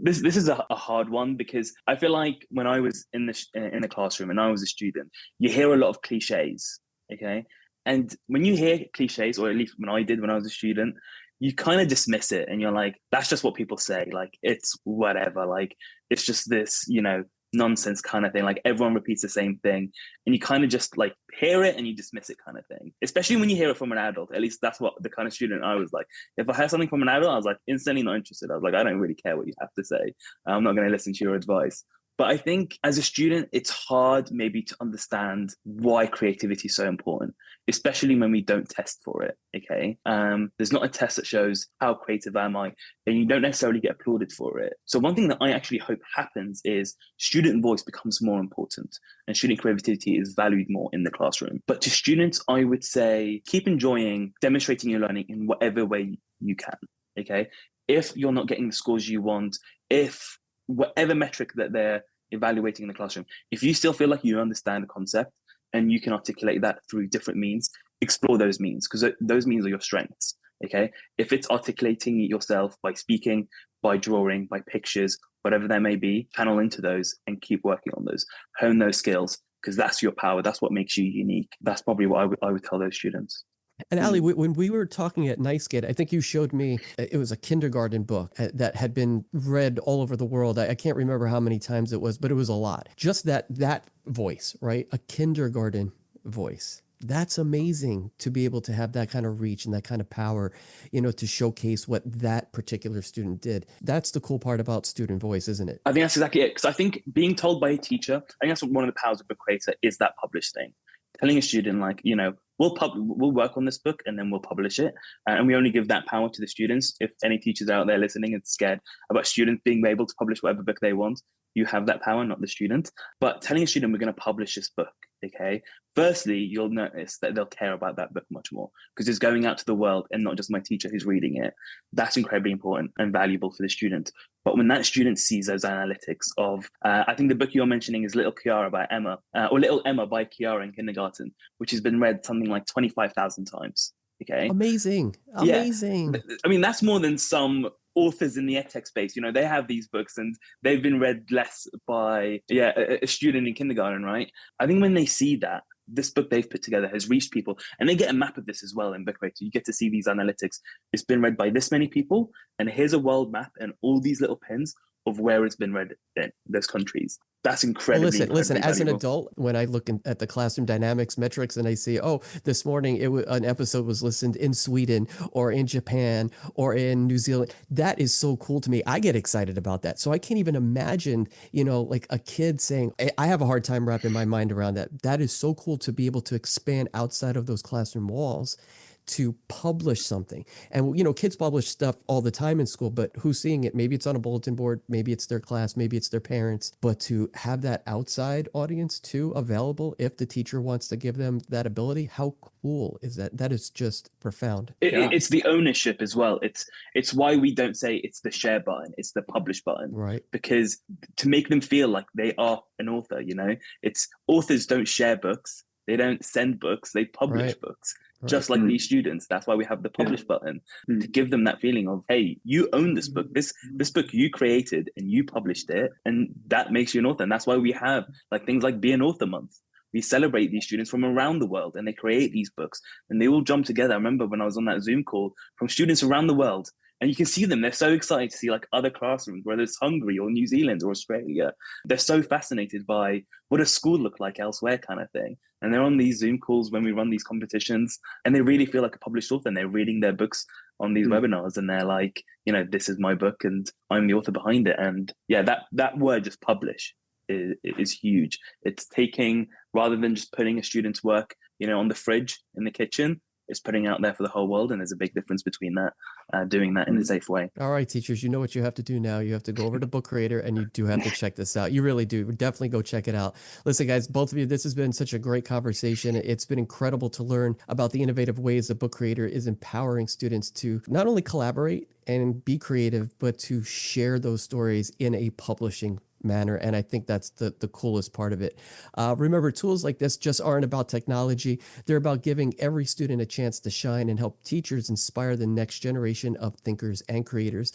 D: this is a hard one, because I feel like when I was in the classroom and I was a student, you hear a lot of cliches, okay? And when you hear cliches, or at least when I did when I was a student, you kind of dismiss it and you're like, that's just what people say. Like, it's whatever. Like, it's just this, nonsense kind of thing. Like, everyone repeats the same thing. And you kind of just like hear it and you dismiss it kind of thing. Especially when you hear it from an adult. At least that's what the kind of student I was like. If I heard something from an adult, I was like instantly not interested. I was like, I don't really care what you have to say. I'm not going to listen to your advice. But I think as a student, it's hard maybe to understand why creativity is so important, especially when we don't test for it, okay? There's not a test that shows how creative am I, and you don't necessarily get applauded for it. So one thing that I actually hope happens is student voice becomes more important and student creativity is valued more in the classroom. But to students, I would say keep enjoying demonstrating your learning in whatever way you can, okay? If you're not getting the scores you want, if whatever metric that they're evaluating in the classroom, if you still feel like you understand the concept and you can articulate that through different means, explore those means, because those means are your strengths. Okay. If it's articulating it yourself by speaking, by drawing, by pictures, whatever that may be, channel into those and keep working on those, hone those skills, because that's your power. That's what makes you unique. That's probably what I would tell those students.
B: And Ali, when we were talking at NiceGate, I think you showed me, it was a kindergarten book that had been read all over the world. I can't remember how many times it was, but it was a lot. Just that voice, right? A kindergarten voice. That's amazing to be able to have that kind of reach and that kind of power, to showcase what that particular student did. That's the cool part about student voice, isn't it?
D: I think that's exactly it. Because I think being told by a teacher, I think that's one of the powers of Book Creator is that publish thing. Telling a student, like, we'll work on this book and then we'll publish it. And we only give that power to the students. If any teachers out there listening and scared about students being able to publish whatever book they want, you have that power, not the student. But telling a student we're going to publish this book, okay? Firstly, you'll notice that they'll care about that book much more because it's going out to the world and not just my teacher who's reading it. That's incredibly important and valuable for the student. But when that student sees those analytics of, I think the book you're mentioning is Little Kiara by Emma, or Little Emma by Kiara in kindergarten, which has been read something like 25,000 times. Okay.
B: Amazing.
D: Yeah. I mean, that's more than some authors in the edtech space. They have these books and they've been read less by a student in kindergarten, right? I think when they see that this book they've put together has reached people, and they get a map of this as well in Book Creator. You get to see these analytics. It's been read by this many people, and here's a world map and all these little pins of where it's been read in those countries. That's incredibly
B: Listen, as an
D: valuable.
B: adult, when I look at the classroom dynamics metrics and I see, this morning an episode was listened in Sweden or in Japan or in New Zealand, that is so cool to me. I get excited about that. So I can't even imagine, like a kid saying, I have a hard time wrapping my mind around that. That is so cool to be able to expand outside of those classroom walls to publish something. And, kids publish stuff all the time in school, but who's seeing it? Maybe it's on a bulletin board, maybe it's their class, maybe it's their parents, but to have that outside audience too available if the teacher wants to give them that ability, how cool is that? That is just profound.
D: It's the ownership as well. It's why we don't say it's the share button, it's the publish button.
B: Right.
D: Because to make them feel like they are an author, it's authors don't share books. They don't send books, they publish books. Just like these students. That's why we have the publish button to give them that feeling of, hey, you own this book. This book you created and you published it, and that makes you an author. And that's why we have things like Be an Author Month. We celebrate these students from around the world and they create these books and they all jump together. I remember when I was on that Zoom call from students around the world, and you can see them. They're so excited to see other classrooms, whether it's Hungary or New Zealand or Australia. They're so fascinated by what does school look like elsewhere kind of thing. And they're on these Zoom calls when we run these competitions and they really feel like a published author and they're reading their books on these webinars and they're like, this is my book and I'm the author behind it. And that word, just publish, is huge. It's taking, rather than just putting a student's work, on the fridge in the kitchen, it's putting out there for the whole world. And there's a big difference between that, doing that in a safe way.
B: All right, teachers, you know what you have to do now. You have to go over to Book Creator and you do have to check this out. You really do. Definitely go check it out. Listen, guys, both of you, this has been such a great conversation. It's been incredible to learn about the innovative ways that Book Creator is empowering students to not only collaborate and be creative, but to share those stories in a publishing manner. And I think that's the coolest part of it. Remember, tools like this just aren't about technology. They're about giving every student a chance to shine and help teachers inspire the next generation of thinkers and creators.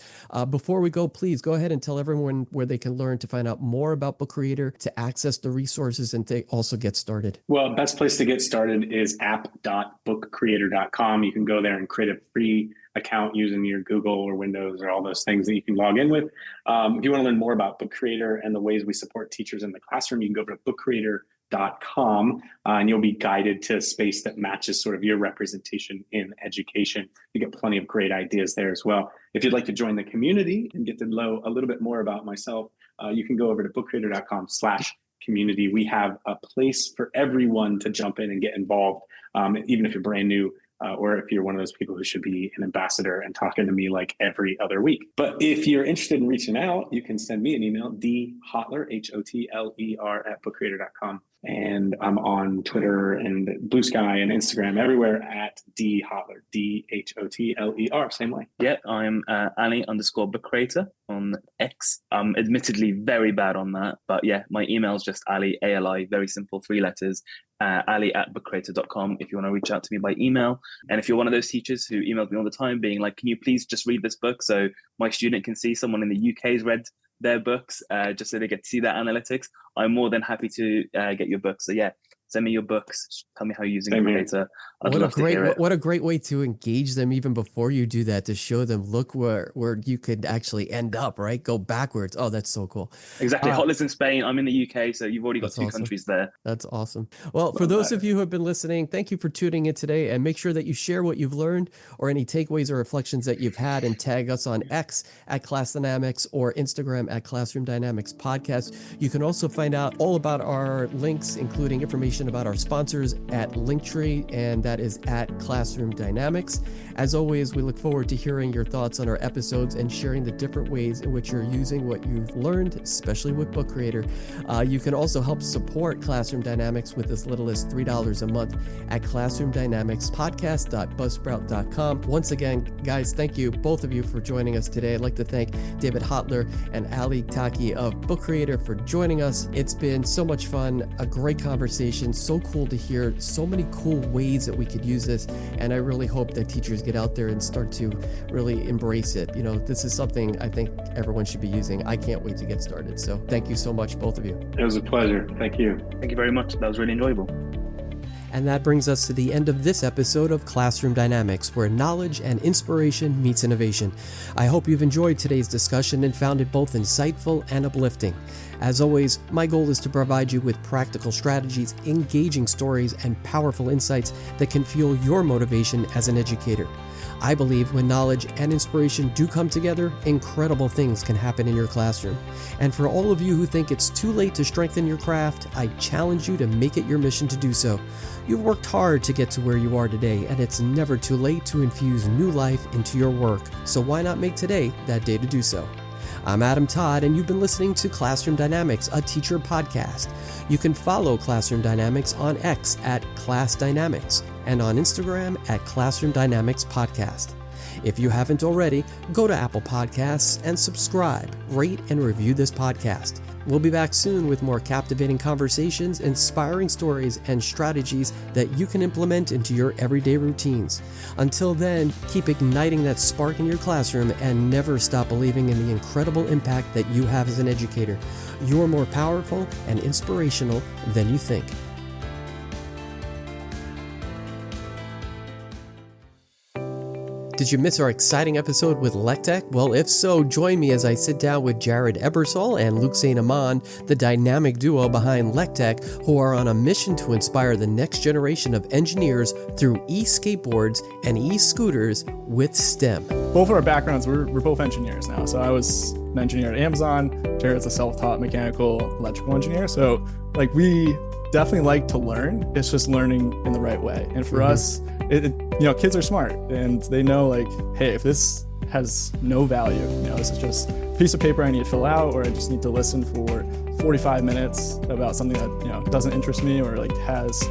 B: Before we go, please go ahead and tell everyone where they can learn to find out more about Book Creator, to access the resources, and to also get started.
C: Well, best place to get started is app.bookcreator.com. You can go there and create a free account using your Google or Windows or all those things that you can log in with. If you want to learn more about Book Creator and the ways we support teachers in the classroom, you can go to bookcreator.com and you'll be guided to a space that matches sort of your representation in education. You get plenty of great ideas there as well. If you'd like to join the community and get to know a little bit more about myself, you can go over to bookcreator.com/community. We have a place for everyone to jump in and get involved, even if you're brand new. Or if you're one of those people who should be an ambassador and talking to me like every other week. But if you're interested in reaching out, you can send me an email, dhotler, HOTLER, @bookcreator.com. And I'm on Twitter and Blue Sky and Instagram, everywhere at dhotler, DHOTLER, same way.
D: Yeah, I'm Ali_book creator on X. I'm admittedly very bad on that, but yeah, my email is just Ali, ALI, very simple, 3 letters, ali@bookcreator.com if you want to reach out to me by email. And if you're one of those teachers who emails me all the time being like, can you please just read this book so my student can see someone in the UK's read their books, just so they get to see that analytics, I'm more than happy to get your books. So yeah, send me your books. Tell me how you're using Creator.
B: What a great way to engage them even before you do that, to show them, look where you could actually end up, right? Go backwards. Oh, that's so cool.
D: Exactly. Hotler's in Spain. I'm in the UK, so you've already got 2 countries there.
B: That's awesome. Well, for those of you who have been listening, thank you for tuning in today, and make sure that you share what you've learned or any takeaways or reflections that you've had, and tag us on X at Class Dynamics or Instagram at Classroom Dynamics Podcast. You can also find out all about our links, including information about our sponsors at Linktree, and that is at Classroom Dynamics. As always, we look forward to hearing your thoughts on our episodes and sharing the different ways in which you're using what you've learned, especially with Book Creator. You can also help support Classroom Dynamics with as little as $3 a month at classroomdynamicspodcast.buzzsprout.com. Once again, guys, thank you, both of you, for joining us today. I'd like to thank David Hotler and Ali Taki of Book Creator for joining us. It's been so much fun, a great conversation, so cool to hear so many cool ways that we could use this, and I really hope that teachers get out there and start to really embrace it. You know, this is something I think everyone should be using. I can't wait to get started. So thank you so much, both of you.
C: It was a pleasure. Thank you.
D: Thank you very much. That was really enjoyable.
B: And that brings us to the end of this episode of Classroom Dynamics, where knowledge and inspiration meets innovation. I hope you've enjoyed today's discussion and found it both insightful and uplifting. As always, my goal is to provide you with practical strategies, engaging stories, and powerful insights that can fuel your motivation as an educator. I believe when knowledge and inspiration do come together, incredible things can happen in your classroom. And for all of you who think it's too late to strengthen your craft, I challenge you to make it your mission to do so. You've worked hard to get to where you are today, and it's never too late to infuse new life into your work. So why not make today that day to do so? I'm Adam Todd, and you've been listening to Classroom Dynamics, a teacher podcast. You can follow Classroom Dynamics on X at Class Dynamics and on Instagram at Classroom Dynamics Podcast. If you haven't already, go to Apple Podcasts and subscribe, rate, and review this podcast. We'll be back soon with more captivating conversations, inspiring stories, and strategies that you can implement into your everyday routines. Until then, keep igniting that spark in your classroom and never stop believing in the incredible impact that you have as an educator. You're more powerful and inspirational than you think. Did you miss our exciting episode with edtech? Well, if so, join me as I sit down with Jared Ebersol and Luke St. Amand, the dynamic duo behind edtech, who are on a mission to inspire the next generation of engineers through e-skateboards and e-scooters with STEM.
E: Both of our backgrounds, we're both engineers now. So I was an engineer at Amazon. Jared's a self-taught mechanical electrical engineer. So we definitely like to learn. It's just learning in the right way. And for us, kids are smart and they know hey, if this has no value, this is just a piece of paper I need to fill out, or I just need to listen for 45 minutes about something that, doesn't interest me or has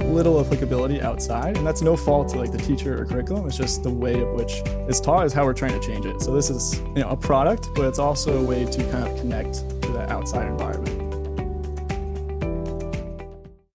E: little applicability outside. And that's no fault to the teacher or curriculum. It's just the way of which it's taught is how we're trying to change it. So this is, a product, but it's also a way to kind of connect to that outside environment.